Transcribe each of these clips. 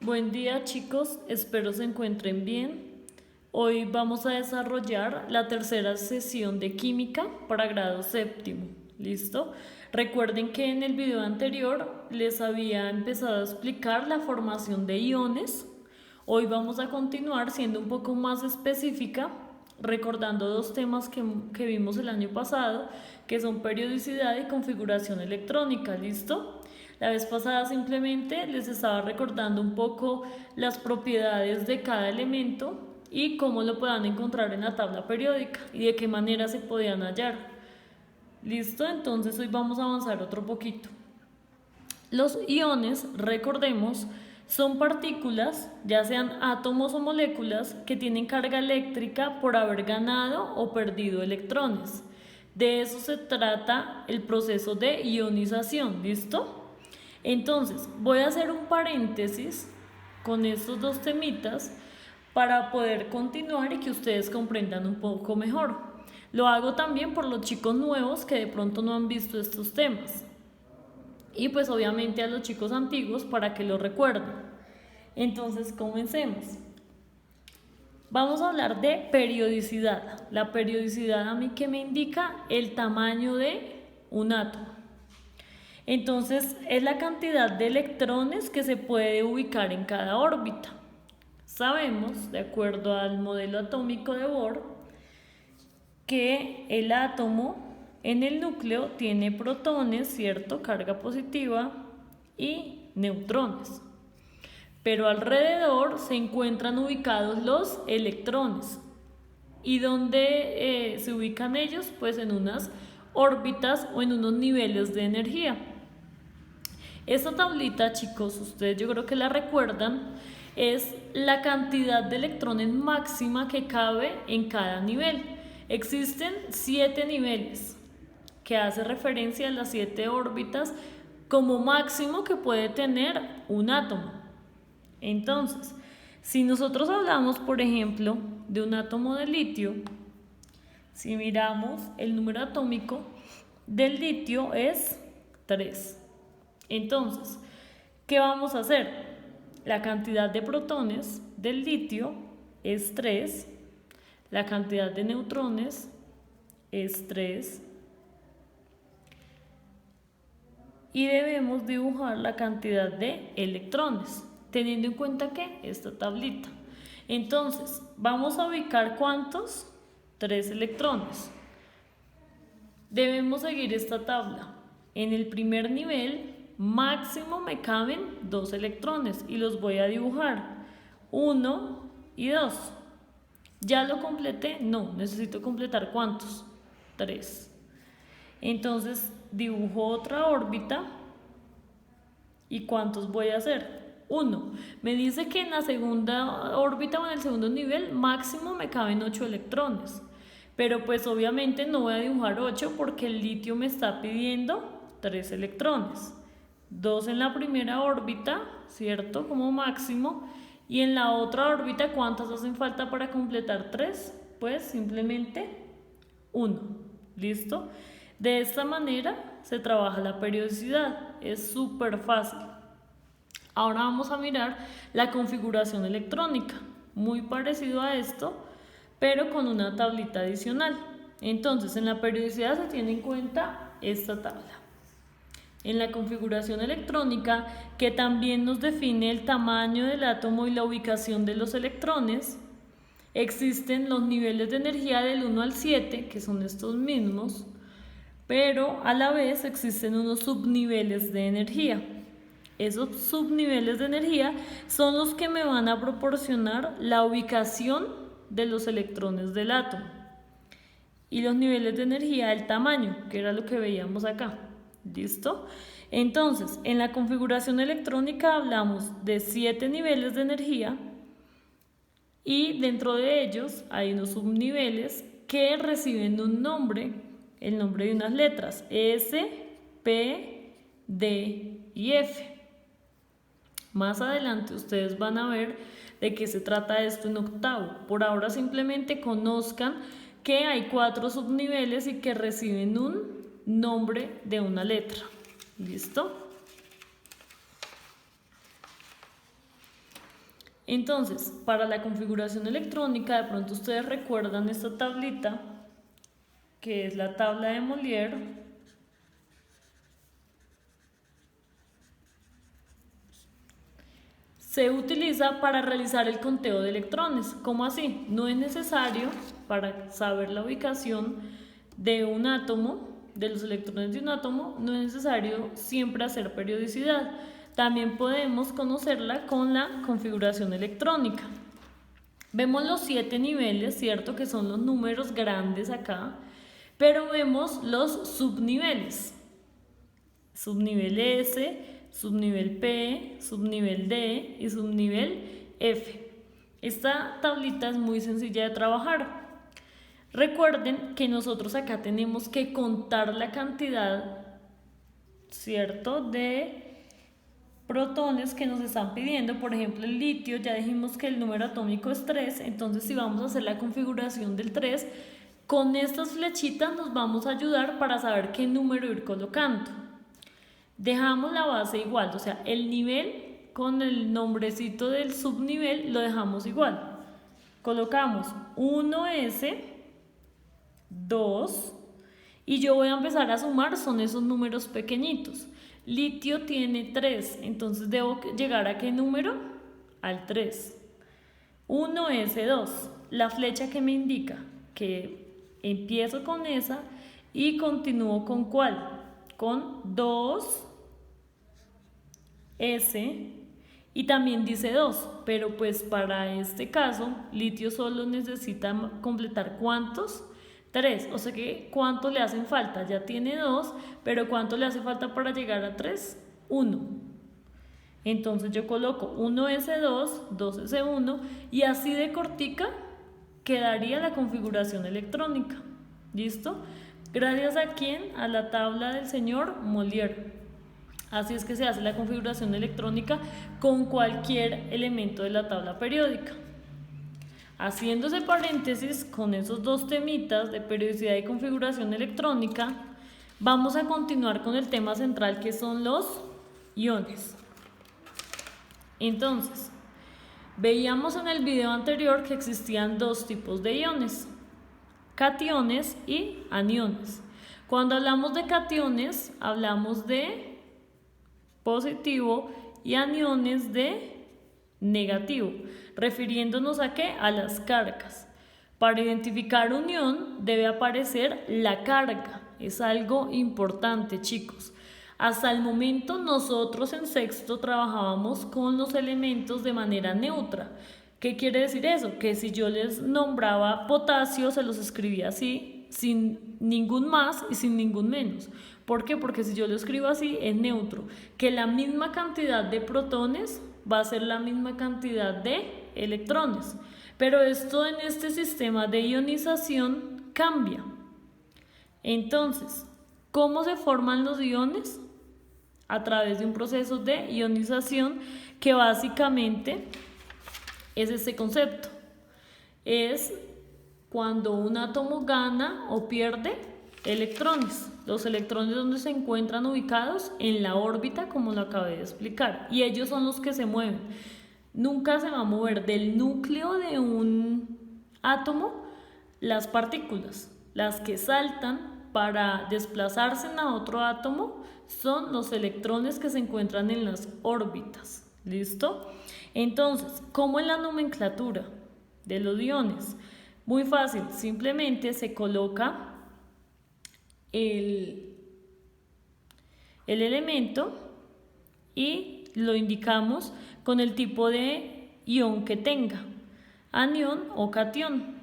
Buen día chicos, espero se encuentren bien. Hoy vamos a desarrollar la tercera sesión de química para grado séptimo. ¿Listo? Recuerden que en el video anterior les había empezado a explicar la formación de iones. Hoy vamos a continuar siendo un poco más específica, recordando dos temas que vimos el año pasado, que son periodicidad y configuración electrónica. ¿Listo? La vez pasada simplemente les estaba recordando un poco las propiedades de cada elemento y cómo lo puedan encontrar en la tabla periódica y de qué manera se podían hallar. ¿Listo? Entonces hoy vamos a avanzar otro poquito. Los iones, recordemos, son partículas, ya sean átomos o moléculas, que tienen carga eléctrica por haber ganado o perdido electrones. De eso se trata el proceso de ionización, ¿listo? Entonces, voy a hacer un paréntesis con estos dos temitas para poder continuar y que ustedes comprendan un poco mejor. Lo hago también por los chicos nuevos que de pronto no han visto estos temas. Y pues obviamente a los chicos antiguos para que lo recuerden. Entonces, comencemos. Vamos a hablar de periodicidad. La periodicidad a mí que me indica el tamaño de un átomo. Entonces, es la cantidad de electrones que se puede ubicar en cada órbita. Sabemos, de acuerdo al modelo atómico de Bohr, que el átomo en el núcleo tiene protones, ¿cierto? Carga positiva y neutrones. Pero alrededor se encuentran ubicados los electrones. ¿Y dónde se ubican ellos? Pues en unas órbitas o en unos niveles de energía. Esta tablita, chicos, ustedes yo creo que la recuerdan, es la cantidad de electrones máxima que cabe en cada nivel. Existen 7 niveles, que hace referencia a las 7 órbitas como máximo que puede tener un átomo. Entonces, si nosotros hablamos, por ejemplo, de un átomo de litio, si miramos el número atómico del litio es 3. Entonces, ¿qué vamos a hacer? La cantidad de protones del litio es 3, la cantidad de neutrones es 3 y debemos dibujar la cantidad de electrones, teniendo en cuenta que esta tablita. Entonces, vamos a ubicar ¿cuántos? 3 electrones. Debemos seguir esta tabla. En el primer nivel máximo me caben 2 electrones y los voy a dibujar, 1 y 2. ¿Ya lo completé? No, necesito completar ¿cuántos? 3. Entonces dibujo otra órbita y ¿cuántos voy a hacer? 1. Me dice que en la segunda órbita o en el segundo nivel máximo me caben 8 electrones. Pero pues obviamente no voy a dibujar 8 porque el litio me está pidiendo 3 electrones. 2 en la primera órbita, ¿cierto? Como máximo. Y en la otra órbita, ¿cuántas hacen falta para completar 3? Pues simplemente 1. ¿Listo? De esta manera se trabaja la periodicidad. Es súper fácil. Ahora vamos a mirar la configuración electrónica. Muy parecido a esto, pero con una tablita adicional. Entonces, en la periodicidad se tiene en cuenta esta tabla. En la configuración electrónica, que también nos define el tamaño del átomo y la ubicación de los electrones, existen los niveles de energía del 1 al 7, que son estos mismos, pero a la vez existen unos subniveles de energía. Esos subniveles de energía son los que me van a proporcionar la ubicación de los electrones del átomo. Y los niveles de energía, el tamaño, que era lo que veíamos acá. ¿Listo? Entonces, en la configuración electrónica hablamos de 7 niveles de energía y dentro de ellos hay unos subniveles que reciben un nombre, el nombre de unas letras, S, P, D y F. Más adelante ustedes van a ver de qué se trata esto en octavo. Por ahora simplemente conozcan que hay 4 subniveles y que reciben un nombre de una letra. ¿Listo? Entonces, para la configuración electrónica, de pronto ustedes recuerdan esta tablita, que es la tabla de Molière. Se utiliza para realizar el conteo de electrones. ¿Cómo así? No es necesario, para saber la ubicación de un átomo, de los electrones de un átomo, no es necesario siempre hacer periodicidad. También podemos conocerla con la configuración electrónica. Vemos los 7 niveles, ¿cierto? Que son los números grandes acá, pero vemos los subniveles. Subnivel S, subnivel P, subnivel D y subnivel F. Esta tablita es muy sencilla de trabajar. Recuerden que nosotros acá tenemos que contar la cantidad, ¿cierto?, de protones que nos están pidiendo. Por ejemplo, el litio, ya dijimos que el número atómico es 3, entonces si vamos a hacer la configuración del 3, con estas flechitas nos vamos a ayudar para saber qué número ir colocando. Dejamos la base igual, o sea, el nivel con el nombrecito del subnivel lo dejamos igual. Colocamos 1S, 2, y yo voy a empezar a sumar, son esos números pequeñitos. Litio tiene 3, entonces debo llegar a ¿qué número? Al 3. 1S2, la flecha que me indica que empiezo con esa y continúo con ¿cuál? Con 2S, y también dice 2, pero pues para este caso litio solo necesita completar ¿cuántos? 3, o sea que ¿cuánto le hacen falta? Ya tiene 2, pero ¿cuánto le hace falta para llegar a 3? 1. Entonces yo coloco 1S2, 2S1 y así de cortica quedaría la configuración electrónica. ¿Listo? Gracias a quién? A la tabla del señor Molière. Así es que se hace la configuración electrónica con cualquier elemento de la tabla periódica. Haciéndose paréntesis con esos dos temitas de periodicidad y configuración electrónica, vamos a continuar con el tema central, que son los iones. Entonces, veíamos en el video anterior que existían dos tipos de iones: cationes y aniones. Cuando hablamos de cationes, hablamos de positivo, y aniones de negativo, refiriéndonos a ¿qué? A las cargas. Para identificar un ion debe aparecer la carga. Es algo importante, chicos. Hasta el momento nosotros en sexto trabajábamos con los elementos de manera neutra. ¿Qué quiere decir eso? Que si yo les nombraba potasio, se los escribía así, sin ningún más y sin ningún menos. ¿Por qué? Porque si yo lo escribo así, es neutro. Que la misma cantidad de protones va a ser la misma cantidad de electrones. Pero esto en este sistema de ionización cambia. Entonces, ¿cómo se forman los iones? A través de un proceso de ionización que básicamente es este concepto. Es cuando un átomo gana o pierde electrones. Los electrones, ¿dónde se encuentran ubicados? En la órbita, como lo acabé de explicar, y ellos son los que se mueven. Nunca se va a mover del núcleo de un átomo las partículas. Las que saltan para desplazarse a otro átomo son los electrones que se encuentran en las órbitas. ¿Listo? Entonces, ¿cómo es la nomenclatura de los iones? Muy fácil, simplemente se coloca el elemento y lo indicamos con el tipo de ion que tenga, anión o catión.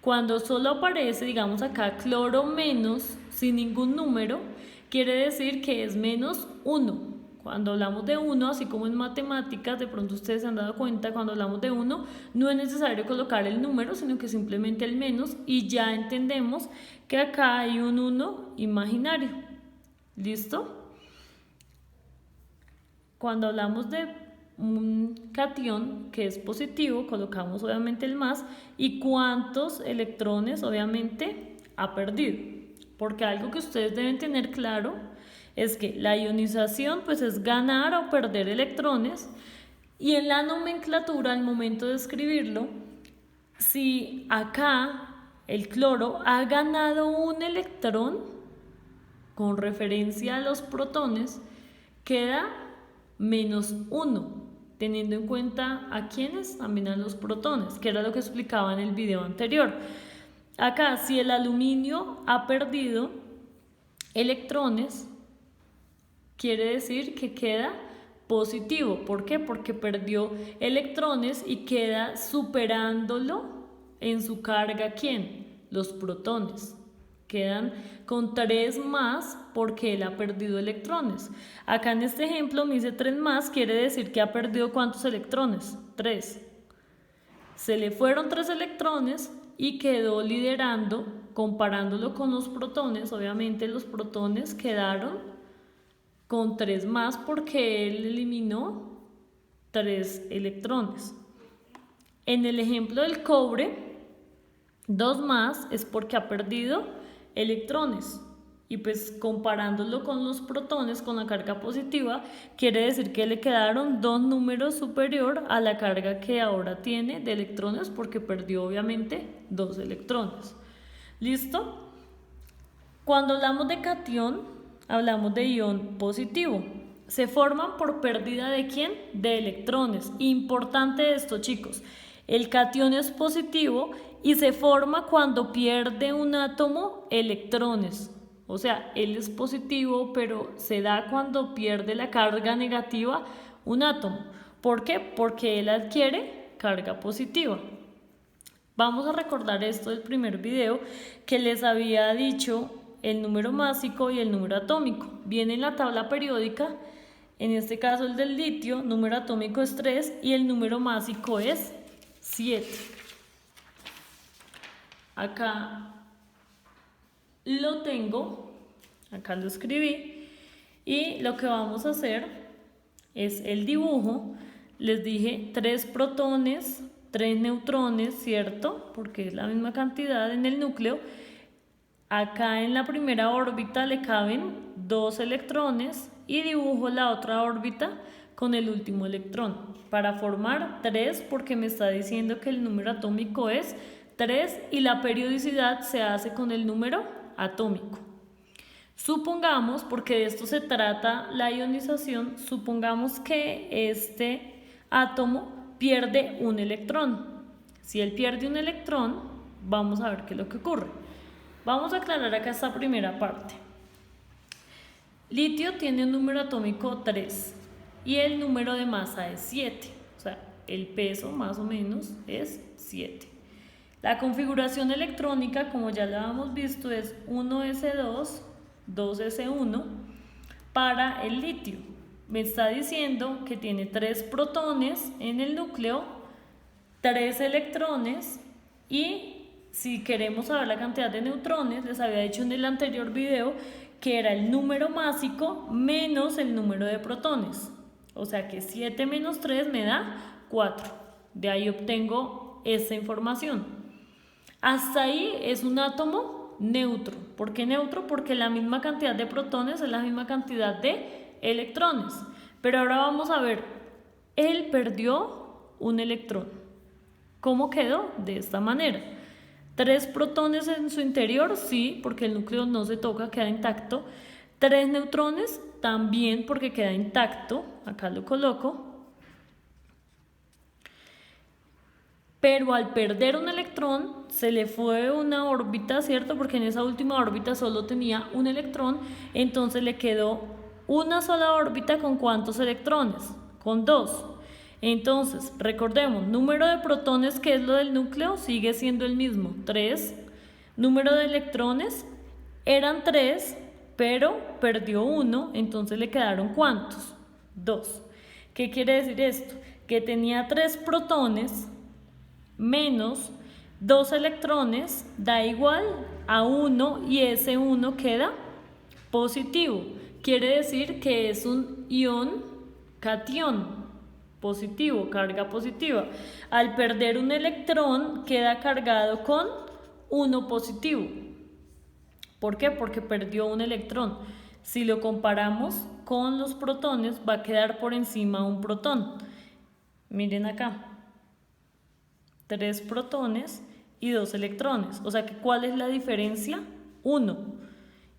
Cuando solo aparece, digamos acá, cloro menos, sin ningún número, quiere decir que es menos 1. Cuando hablamos de 1, así como en matemáticas, de pronto ustedes se han dado cuenta, cuando hablamos de 1, no es necesario colocar el número, sino que simplemente el menos, y ya entendemos que acá hay un 1 imaginario. ¿Listo? Cuando hablamos de un catión que es positivo, colocamos obviamente el más, y cuántos electrones obviamente ha perdido. Porque algo que ustedes deben tener claro es que la ionización pues es ganar o perder electrones, Y en la nomenclatura, al momento de escribirlo, si acá el cloro ha ganado un electrón con referencia a los protones, queda -1, teniendo en cuenta a quiénes, también a los protones, que era lo que explicaba en el video anterior. Acá, si el aluminio ha perdido electrones, quiere decir que queda positivo. ¿Por qué? Porque perdió electrones y queda superándolo en su carga. ¿Quién? Los protones. Quedan con 3 más porque él ha perdido electrones. Acá en este ejemplo me dice 3 más, quiere decir que ha perdido ¿cuántos electrones? 3. Se le fueron 3 electrones y quedó liderando, comparándolo con los protones. Obviamente los protones quedaron con 3 más porque él eliminó 3 electrones. En el ejemplo del cobre, 2 más es porque ha perdido electrones, y pues comparándolo con los protones, con la carga positiva, quiere decir que le quedaron 2 números superior a la carga que ahora tiene de electrones, porque perdió obviamente 2 electrones. ¿Listo? Cuando hablamos de catión, hablamos de ion positivo. Se forman por pérdida ¿de quién? De electrones. Importante esto, chicos. El catión es positivo y se forma cuando pierde un átomo electrones. O sea, él es positivo, pero se da cuando pierde la carga negativa un átomo. ¿Por qué? Porque él adquiere carga positiva. Vamos a recordar esto del primer video que les había dicho el número másico y el número atómico. Viene en la tabla periódica, en este caso el del litio, número atómico es 3 y el número másico es 7. Acá lo tengo, acá lo escribí, y lo que vamos a hacer es el dibujo. Les dije 3 protones, 3 neutrones, ¿cierto? Porque es la misma cantidad en el núcleo. Acá en la primera órbita le caben 2 electrones y dibujo la otra órbita con el último electrón para formar 3, porque me está diciendo que el número atómico es 3 y la periodicidad se hace con el número atómico. Supongamos, porque de esto se trata la ionización, supongamos que este átomo pierde un electrón. Si él pierde un electrón, vamos a ver qué es lo que ocurre. Vamos a aclarar acá esta primera parte. Litio tiene un número atómico 3 y el número de masa es 7. O sea, el peso más o menos es 7. La configuración electrónica, como ya la hemos visto, es 1s2, 2s1 para el litio. Me está diciendo que tiene 3 protones en el núcleo, 3 electrones, y si queremos saber la cantidad de neutrones, les había dicho en el anterior video que era el número másico menos el número de protones. O sea que 7 menos 3 me da 4. De ahí obtengo esta información. Hasta ahí es un átomo neutro. ¿Por qué neutro? Porque la misma cantidad de protones es la misma cantidad de electrones. Pero ahora vamos a ver, él perdió un electrón. ¿Cómo quedó? De esta manera. 3 protones en su interior, sí, porque el núcleo no se toca, queda intacto. 3 neutrones, también porque queda intacto. Acá lo coloco. Pero al perder un electrón, se le fue una órbita, ¿cierto? Porque en esa última órbita solo tenía un electrón, entonces le quedó una sola órbita con ¿cuántos electrones? Con 2. Entonces, recordemos, número de protones, que es lo del núcleo, sigue siendo el mismo, 3. Número de electrones, eran 3, pero perdió 1, entonces le quedaron ¿cuántos? 2. ¿Qué quiere decir esto? Que tenía 3 protones menos 2 electrones, da igual a 1, y ese 1 queda positivo. Quiere decir que es un ion catión. Positivo, carga positiva. Al perder un electrón queda cargado con 1 positivo. ¿Por qué? Porque perdió un electrón. Si lo comparamos con los protones, va a quedar por encima un protón. Miren acá. 3 protones y 2 electrones. O sea que ¿cuál es la diferencia? 1.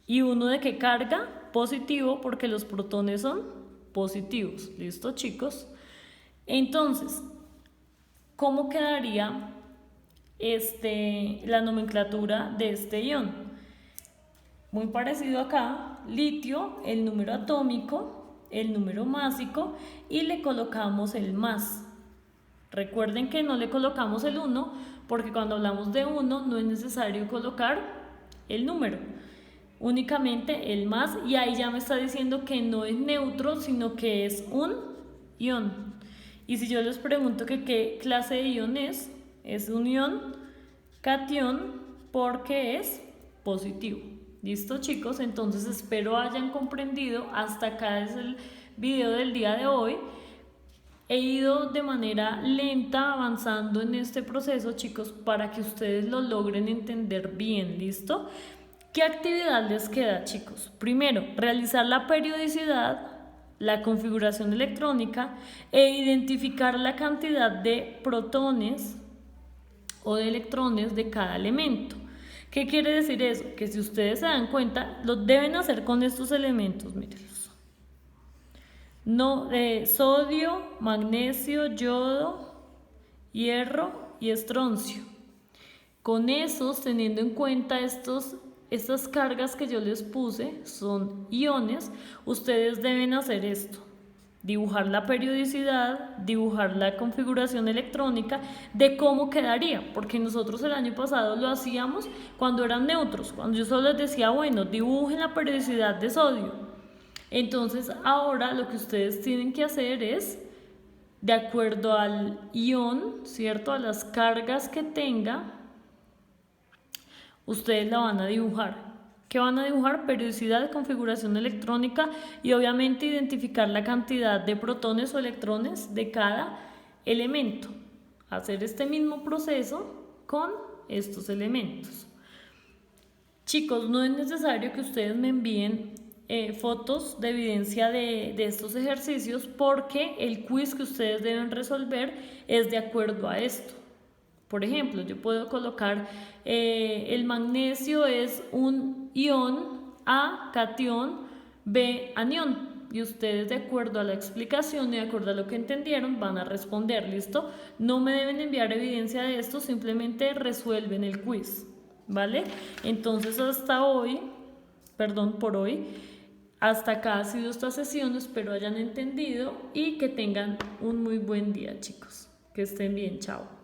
¿Y 1 de qué carga? Positivo, porque los protones son positivos. ¿Listo, chicos? Entonces, ¿cómo quedaría la nomenclatura de este ion? Muy parecido acá, litio, el número atómico, el número másico y le colocamos el más. Recuerden que no le colocamos el 1 porque cuando hablamos de 1 no es necesario colocar el número, únicamente el más, y ahí ya me está diciendo que no es neutro sino que es un ion. Y si yo les pregunto que qué clase de ion es un ion catión porque es positivo. ¿Listo, chicos? Entonces espero hayan comprendido. Hasta acá es el video del día de hoy. He ido de manera lenta avanzando en este proceso, chicos, para que ustedes lo logren entender bien. ¿Listo? ¿Qué actividad les queda, chicos? Primero, realizar la periodicidad, la configuración electrónica e identificar la cantidad de protones o de electrones de cada elemento. ¿Qué quiere decir eso? Que si ustedes se dan cuenta, lo deben hacer con estos elementos, mírenlos. No, sodio, magnesio, yodo, hierro y estroncio. Con esos, teniendo en cuenta estas cargas que yo les puse, son iones, ustedes deben hacer esto. Dibujar la periodicidad, dibujar la configuración electrónica de cómo quedaría, porque nosotros el año pasado lo hacíamos cuando eran neutros, cuando yo solo les decía, bueno, dibujen la periodicidad de sodio. Entonces ahora lo que ustedes tienen que hacer es, de acuerdo al ion, ¿cierto? A las cargas que tenga, ustedes la van a dibujar. ¿Qué van a dibujar? Periodicidad, configuración electrónica y obviamente identificar la cantidad de protones o electrones de cada elemento. Hacer este mismo proceso con estos elementos. Chicos, no es necesario que ustedes me envíen fotos de evidencia de estos ejercicios porque el quiz que ustedes deben resolver es de acuerdo a esto. Por ejemplo, yo puedo colocar el magnesio es un ion, A, catión, B, anión. Y ustedes, de acuerdo a la explicación y de acuerdo a lo que entendieron, van a responder, ¿listo? No me deben enviar evidencia de esto, simplemente resuelven el quiz, ¿vale? Entonces, por hoy, hasta acá ha sido esta sesión, espero hayan entendido y que tengan un muy buen día, chicos. Que estén bien, chao.